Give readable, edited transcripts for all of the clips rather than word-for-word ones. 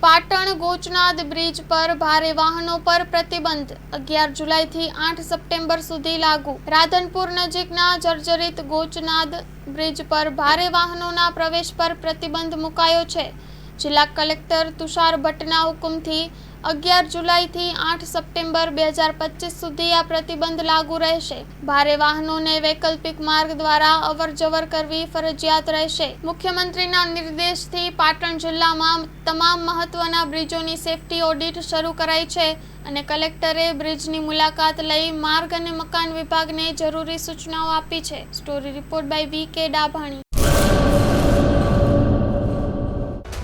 Patan ગોચનાદ bridge પર ભારે વાહનો પર પ્રતિબંધ 11 જુલાઈથી 8 સપ્ટેમ્બર સુધી લાગુ। રાધનપુર નજીકના જર્જરિત ગોચનાદ બ્રિજ પર ભારે વાહનોના પ્રવેશ પર પ્રતિબંધ મુકાયો છે। જિલ્લા કલેક્ટર તુષાર ભટ્ટના હુકમથી 11 જુલાઈથી 8 સપ્ટેમ્બર 2025 સુધી આ પ્રતિબંધ લાગુ રહેશે। ભારે વાહનોને વૈકલ્પિક માર્ગ દ્વારા અવરજવર કરવી ફરજિયાત રહેશે। મુખ્યમંત્રીના નિર્દેશથી પાટણ જિલ્લામાં તમામ મહત્વના બ્રિજોની સેફટી ઓડિટ શરૂ કરાઈ છે અને કલેક્ટરે બ્રિજની મુલાકાત લઈ માર્ગ અને મકાન વિભાગને જરૂરી સૂચનાઓ આપી છે। Story report by V K. Dabhani.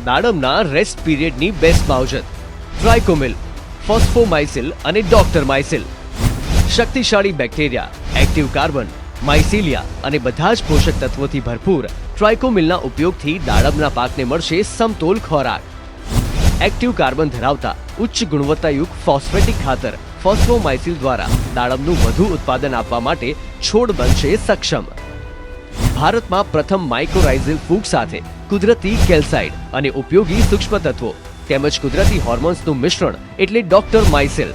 દાડમના રેસ્ટ પીરિયડની બેસ્ટ માવજત ટ્રાઇકોમિલ, ફોસ્ફોમાઇસિલ અને ડોક્ટરમાઇસિલ શક્તિશાળી બેક્ટેરિયા, એક્ટિવ કાર્બન, માઇસિલિયા અને બધા જ પોષક તત્વોથી ભરપૂર ટ્રાઇકોમિલના ઉપયોગથી દાડમના પાકને મળશે સમતોલ ખોરાક। એક્ટિવ કાર્બન ધરાવતા ઉચ્ચ ગુણવત્તાયુક્ત ફોસ્ફેટિક ખાતર ફોસ્ફોમાઇસિલ દ્વારા દાડમનું વધુ ઉત્પાદન આપવા માટે છોડ બનશે સક્ષમ। ભારતમાં પ્રથમ માઇક્રોરાઇઝલ ફૂગ સાથે કુદરતી કેલ્સાઇડ અને ઉપયોગી સૂક્ષ્મ તત્વો તેમજ કુદરતી હોર્મોન્સનું મિશ્રણ એટલે ડોક્ટર માઇસિલ।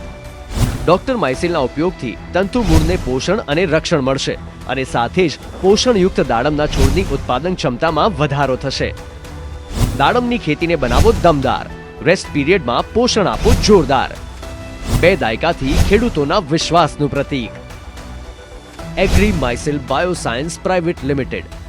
ડોક્ટર માઇસિલના ઉપયોગથી તંતુમૂળને પોષણ અને રક્ષણ મળશે અને સાથે જ પોષણયુક્ત દાડમના છોડની ઉત્પાદન ક્ષમતામાં વધારો થશે। દાડમની ખેતીને બનાવો દમદાર, રેસ્ટ પીરિયડમાં પોષણ આપો જોરદાર। 2 દાયકાથી ખેડૂતોના વિશ્વાસનું પ્રતીક। Agri mycil bioscience private limited.